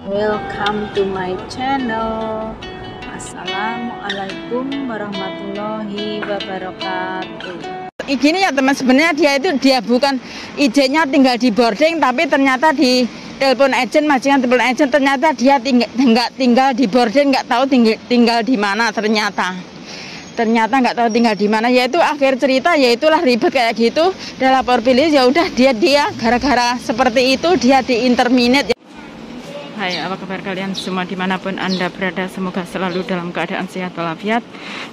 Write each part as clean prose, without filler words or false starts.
Welcome to my channel. Assalamualaikum warahmatullahi wabarakatuh. Gini ya teman, sebenarnya dia bukan idenya tinggal di boarding, tapi ternyata di telepon agent, majikan telepon agent, ternyata dia nggak tinggal di boarding, nggak tahu tinggal di mana ternyata nggak tahu tinggal di mana. Yaitu akhir cerita, yaitulah ribet kayak gitu. Dia lapor polisi, ya udah dia gara-gara seperti itu dia di-interminate. Hai, apa kabar kalian semua dimanapun Anda berada? Semoga selalu dalam keadaan sehat walafiat,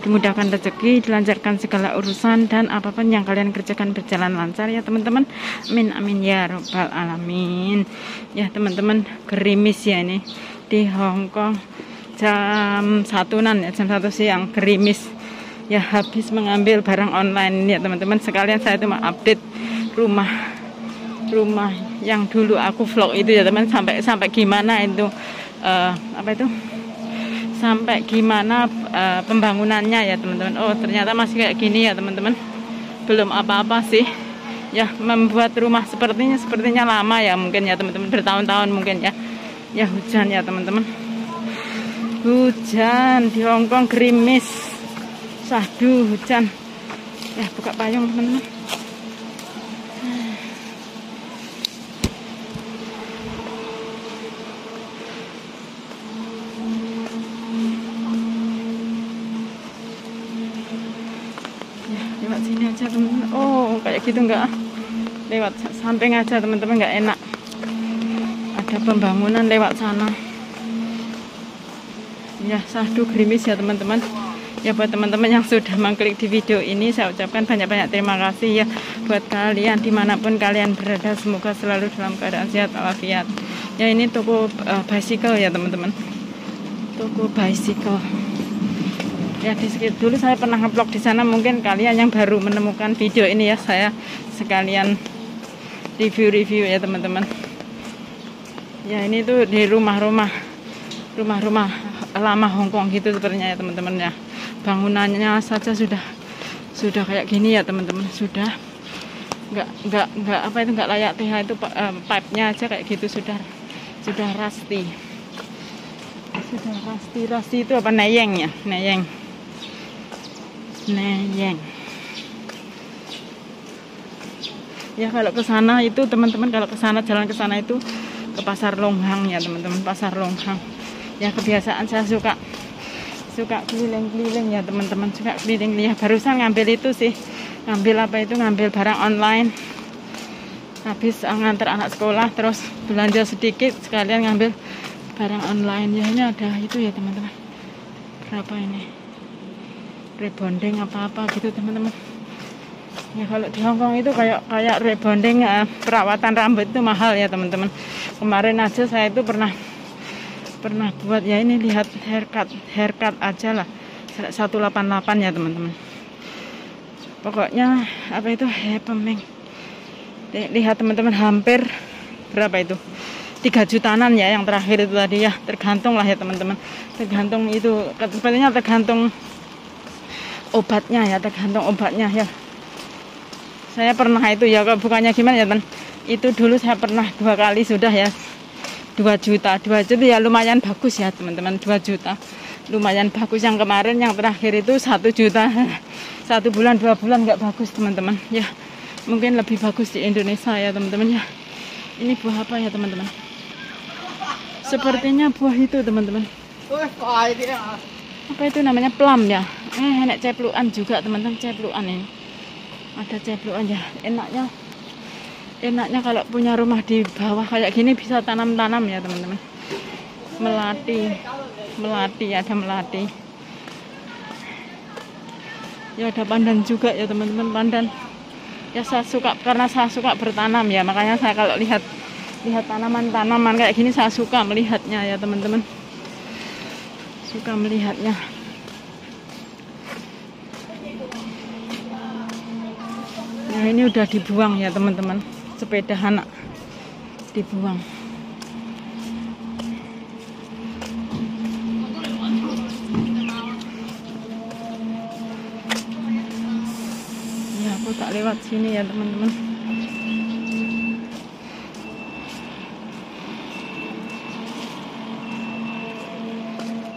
dimudahkan rezeki, dilancarkan segala urusan, dan apapun yang kalian kerjakan berjalan lancar ya teman-teman. Amin amin ya robbal alamin. Ya teman-teman, gerimis ya ini di Hongkong jam 1-an ya, jam 1 siang, gerimis. Ya habis mengambil barang online ya teman-teman. Sekalian saya itu mau update rumah yang dulu aku vlog itu ya teman, sampai gimana itu sampai gimana pembangunannya ya teman-teman. Oh ternyata masih kayak gini ya teman-teman, belum apa-apa sih ya. Membuat rumah sepertinya lama ya mungkin ya teman-teman, bertahun-tahun mungkin ya. Ya hujan ya teman-teman, hujan di Hongkong, gerimis, sahdu hujan ya. Buka payung teman-teman. Lewat sini aja teman-teman. Oh kayak gitu enggak, lewat samping aja teman-teman, nggak enak, ada pembangunan lewat sana ya. Sahdu gerimis ya teman-teman. Ya buat teman-teman yang sudah mengklik di video ini, saya ucapkan banyak-banyak terima kasih ya. Buat kalian dimanapun kalian berada, semoga selalu dalam keadaan sehat walafiat ya. Ini toko bicycle ya teman-teman, toko bicycle ya. Dulu saya pernah nge-vlog di sana, mungkin kalian yang baru menemukan video ini ya, saya sekalian review ya teman-teman. Ya ini tuh di rumah-rumah lama Hongkong gitu sebenarnya ya teman-teman ya. Bangunannya saja sudah kayak gini ya teman-teman, sudah nggak layak TH itu. Pipe-nya aja kayak gitu sudah rusty itu apa, neyeng ya, neyeng. Ya kalau ke sana itu teman-teman, kalau ke sana, jalan ke sana itu ke Pasar Longhang ya teman-teman, Pasar Longhang. Ya kebiasaan saya suka keliling-keliling ya teman-teman, suka keliling ya. Barusan ngambil itu sih, ngambil barang online. Habis ngantar anak sekolah, terus belanja sedikit, sekalian ngambil barang online ya. Ini ada itu ya teman-teman, berapa ini, rebonding apa gitu teman-teman ya. Kalau di Hongkong itu kayak rebonding, perawatan rambut itu mahal ya teman-teman. Kemarin aja saya itu pernah buat ya. Ini lihat haircut aja lah, 188 ya teman-teman. Pokoknya apa itu, happening. Lihat teman-teman, hampir berapa itu, 3 jutaan ya yang terakhir itu tadi ya. Tergantung lah ya teman-teman, tergantung itu, sepertinya tergantung obatnya ya. Saya pernah itu ya, bukannya gimana ya teman, itu dulu saya pernah 2 kali sudah ya, 2 juta ya, lumayan bagus ya teman-teman. 2 juta lumayan bagus. Yang kemarin yang terakhir itu 1 juta 1 bulan 2 bulan nggak bagus teman-teman ya. Mungkin lebih bagus di Indonesia ya teman-teman ya. Ini buah apa ya teman-teman, sepertinya buah itu teman-teman, apa itu namanya, plum ya. Enak cepluan juga teman-teman, cepluan ini ada cepluan ya. Enaknya kalau punya rumah di bawah kayak gini, bisa tanam-tanam ya teman-teman. Melati ada melati ya, ada pandan juga ya teman-teman, pandan ya. Karena saya suka bertanam ya, makanya saya kalau lihat tanaman kayak gini, saya suka melihatnya ya teman-teman, suka melihatnya. Nah ini udah dibuang ya teman-teman, sepeda anak dibuang. Ya aku tak lewat sini ya teman-teman.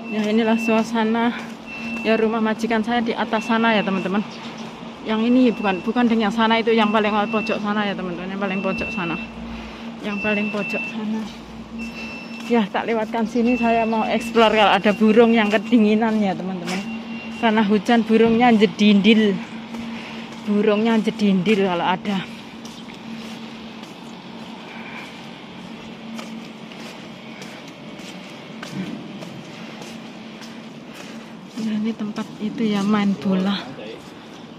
Ya inilah suasana ya rumah majikan saya di atas sana ya teman-teman. Yang ini bukan yang sana itu, yang paling pojok sana ya teman-teman, yang paling pojok sana. Yang paling pojok sana. Ya tak lewatkan sini, saya mau eksplor kalau ada burung yang kedinginan ya teman-teman. Karena hujan burungnya jedindil. Burungnya jedindil kalau ada. Ya, ini tempat itu ya main bola.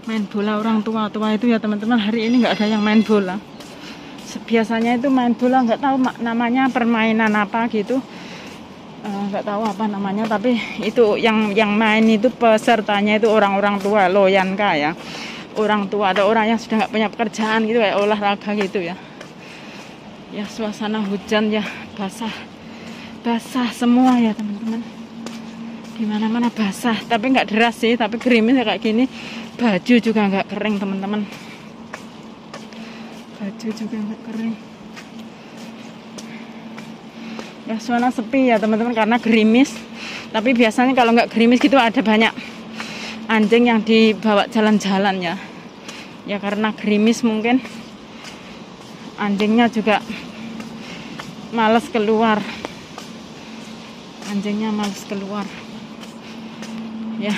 Main bola orang tua-tua itu ya teman-teman. Hari ini nggak ada yang main bola. Biasanya itu main bola, nggak tahu namanya permainan apa gitu, nggak tahu apa namanya, tapi itu yang main itu pesertanya itu orang-orang tua, loyanka ya, orang tua, ada orang yang sudah nggak punya pekerjaan gitu kayak olahraga gitu ya. Ya suasana hujan ya, basah semua ya teman-teman, di mana-mana basah, tapi nggak deras sih, tapi gerimis ya kayak gini. Baju juga nggak kering teman-teman, baju juga nggak kering. Ya suasana sepi ya teman-teman karena gerimis. Tapi biasanya kalau nggak gerimis gitu ada banyak anjing yang dibawa jalan-jalan ya. Ya karena gerimis mungkin anjingnya juga males keluar. Anjingnya males keluar. Ya.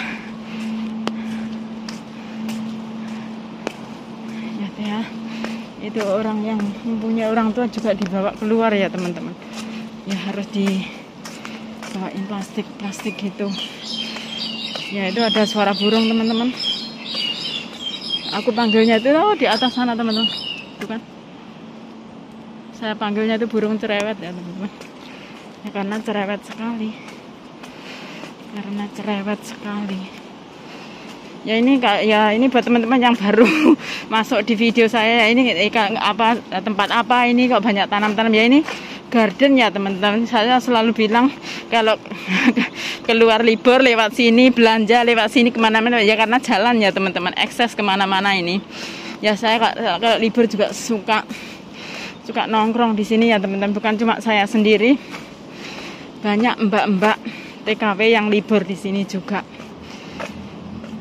Ya. Itu orang yang mempunyai orang tua juga dibawa keluar ya teman-teman. Ya harus dibawain plastik gitu. Ya itu ada suara burung teman-teman. Aku panggilnya itu di atas sana teman-teman. Bukan? Saya panggilnya itu burung cerewet ya teman-teman. Ya karena cerewet sekali. Ya ini buat teman-teman yang baru masuk di video saya. Ini tempat apa ini kok banyak tanam-tanam ya, ini garden ya teman-teman. Saya selalu bilang kalau keluar libur lewat sini, belanja lewat sini kemana-mana ya, karena jalan ya teman-teman, akses kemana-mana ini. Ya saya kalau libur juga suka nongkrong di sini ya teman-teman. Bukan cuma saya sendiri, banyak mbak-mbak TKW yang libur di sini juga.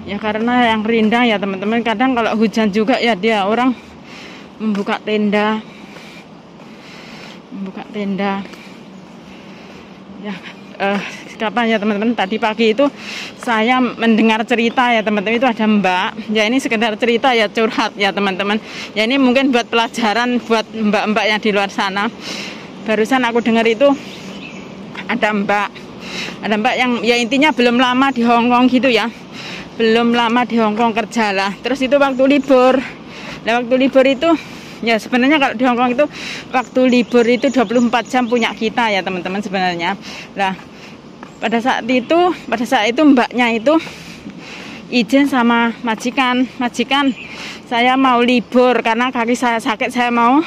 Ya karena yang rindang ya teman-teman. Kadang kalau hujan juga ya dia orang membuka tenda. Ya kapan ya teman-teman, tadi pagi itu saya mendengar cerita ya teman-teman, itu ada mbak. Ya ini sekedar cerita ya, curhat ya teman-teman. Ya ini mungkin buat pelajaran buat mbak-mbak yang di luar sana. Barusan aku dengar itu ada mbak yang ya intinya belum lama di Hong Kong gitu ya. Belum lama di Hong Kong kerja lah. Terus itu waktu libur. Nah, waktu libur itu ya sebenarnya kalau di Hong Kong itu waktu libur itu 24 jam punya kita ya teman-teman sebenarnya. Nah, pada saat itu mbaknya itu izin sama majikan, saya mau libur karena kaki saya sakit, saya mau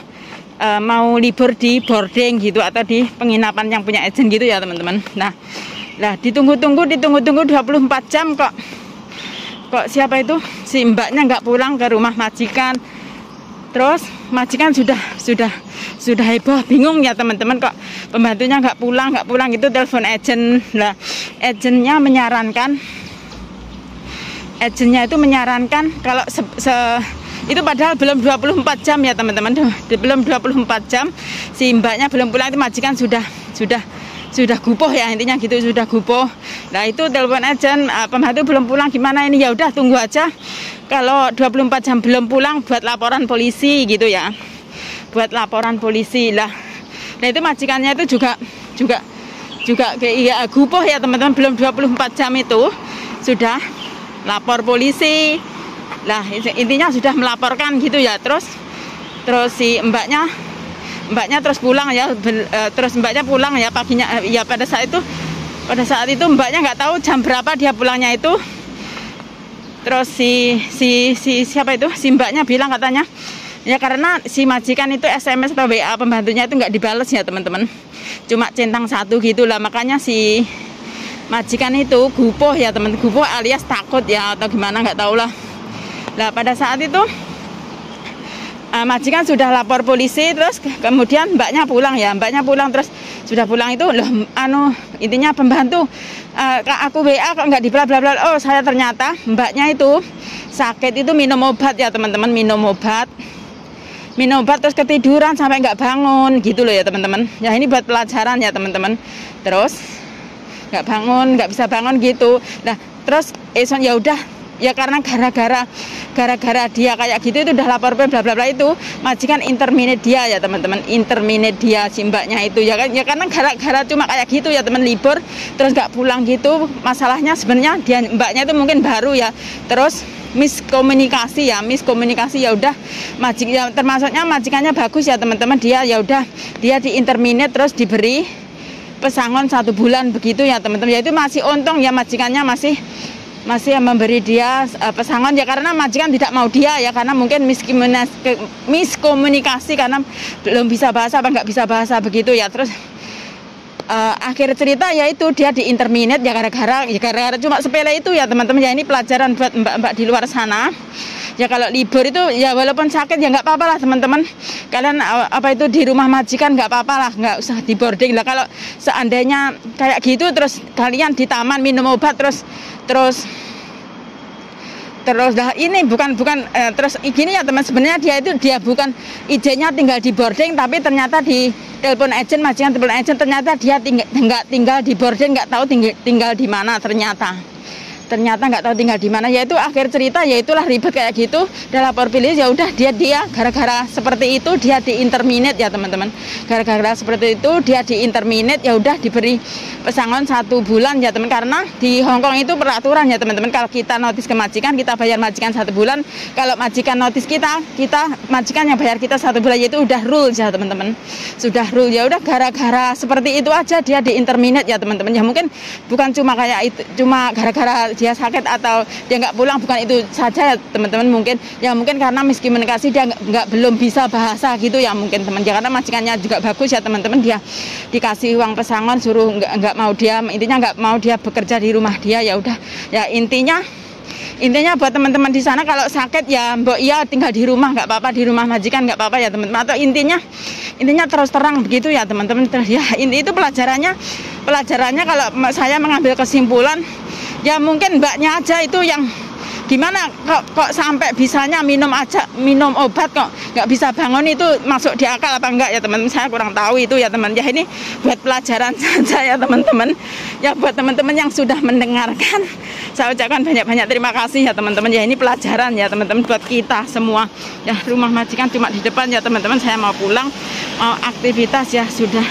libur di boarding gitu atau di penginapan yang punya izin gitu ya teman-teman. Nah, ditunggu-tunggu 24 jam kok siapa itu si mbaknya nggak pulang ke rumah majikan. Terus majikan sudah heboh, bingung ya teman-teman, kok pembantunya nggak pulang gitu, telepon agent. Lah agentnya itu menyarankan kalau itu padahal belum 24 jam ya teman-teman, belum 24 jam si mbaknya belum pulang, itu majikan sudah gupoh ya, intinya gitu, sudah gupoh. Nah itu telepon agent, pembantu belum pulang gimana ini, ya udah tunggu aja, kalau 24 jam belum pulang buat laporan polisi gitu ya, buat laporan polisi lah. Nah itu majikannya itu juga kayak ya gupoh ya teman-teman, belum 24 jam itu sudah lapor polisi lah, intinya sudah melaporkan gitu ya. Terus si mbaknya terus pulang ya, terus mbaknya pulang ya paginya ya. Pada saat itu mbaknya nggak tahu jam berapa dia pulangnya itu. Terus si siapa itu, si mbaknya bilang katanya ya karena si majikan itu SMS atau WA pembantunya itu nggak dibales ya teman-teman, cuma centang satu gitulah, makanya si majikan itu gupoh ya teman, gupoh alias takut ya atau gimana nggak tahu lah. Nah pada saat itu Majikan sudah lapor polisi, terus kemudian mbaknya pulang terus sudah pulang itu loh, intinya pembantu, aku WA kok nggak di bla bla bla. Oh, saya ternyata mbaknya itu sakit itu minum obat ya teman-teman, minum obat terus ketiduran sampai nggak bangun gitu loh ya teman-teman. Ya ini buat pelajaran ya teman-teman. Terus nggak bangun, nggak bisa bangun gitu. Nah terus ya udah. Ya karena gara-gara dia kayak gitu itu udah lapor bla bla bla itu majikan interminate dia ya teman-teman, interminate dia si mbaknya itu ya kan, ya karena gara-gara cuma kayak gitu ya teman, libur terus nggak pulang gitu. Masalahnya sebenarnya dia mbaknya itu mungkin baru ya, terus miskomunikasi ya udah ya, termasuknya majikannya bagus ya teman-teman, dia ya udah dia di interminate terus diberi pesangon 1 bulan begitu ya teman-teman. Ya itu masih untung ya, majikannya masih memberi dia pesangon ya, karena majikan tidak mau dia ya, karena mungkin miskomunikasi karena belum bisa bahasa apa nggak bisa bahasa begitu ya. Terus akhir cerita yaitu dia di interminate ya gara-gara cuma sepele itu ya teman-teman. Ya ini pelajaran buat mbak-mbak di luar sana ya, kalau libur itu ya walaupun sakit ya nggak apa-apa lah teman-teman, kalian itu di rumah majikan nggak apa-apa lah, nggak usah di boarding lah. Kalau seandainya kayak gitu terus kalian di taman minum obat terus lah ini bukan terus gini ya teman, sebenarnya dia bukan idenya tinggal di boarding, tapi ternyata di telepon agent, majikan telepon agent, ternyata dia nggak tinggal di boarding, nggak tahu tinggal di mana, ternyata nggak tahu tinggal di mana. Yaitu akhir cerita ya itulah ribet kayak gitu, udah lapor polisi ya udah dia gara-gara seperti itu dia di interminate ya teman-teman, gara-gara seperti itu dia di interminate ya udah diberi pesangon 1 bulan ya teman. Karena di Hongkong itu peraturan ya teman-teman, kalau kita notis ke majikan kita bayar majikan 1 bulan, kalau majikan notis kita majikan yang bayar kita 1 bulan, yaitu udah rule ya teman-teman, sudah rule. Ya udah gara-gara seperti itu aja dia di interminate ya teman-teman. Ya mungkin bukan cuma kayak itu, cuma gara-gara dia sakit atau dia nggak pulang, bukan itu saja ya teman-teman. Mungkin karena miskomunikasi dia belum bisa bahasa gitu ya mungkin teman. Ya karena majikannya juga bagus ya teman-teman, dia dikasih uang pesangon suruh nggak mau dia, intinya nggak mau dia bekerja di rumah dia. Ya udah ya intinya buat teman-teman di sana kalau sakit ya mbok iya tinggal di rumah, nggak apa-apa, di rumah majikan nggak apa-apa ya teman-teman. Atau intinya terus terang begitu ya teman-teman. Ya itu pelajarannya kalau saya mengambil kesimpulan ya mungkin mbaknya aja itu yang gimana kok sampai bisanya minum obat kok nggak bisa bangun, itu masuk di akal apa enggak ya teman-teman, saya kurang tahu itu ya teman. Ya ini buat pelajaran saja ya teman-teman. Ya buat teman-teman yang sudah mendengarkan saya ucapkan banyak-banyak terima kasih ya teman-teman. Ya ini pelajaran ya teman-teman buat kita semua ya. Rumah majikan cuma di depan ya teman-teman, saya mau pulang mau aktivitas ya, sudah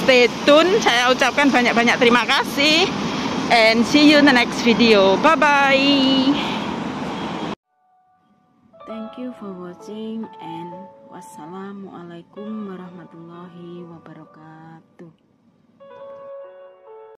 stay tune. Saya ucapkan banyak-banyak terima kasih and see you in the next video. Bye bye. Thank you for watching and wassalamualaikum warahmatullahi wabarakatuh.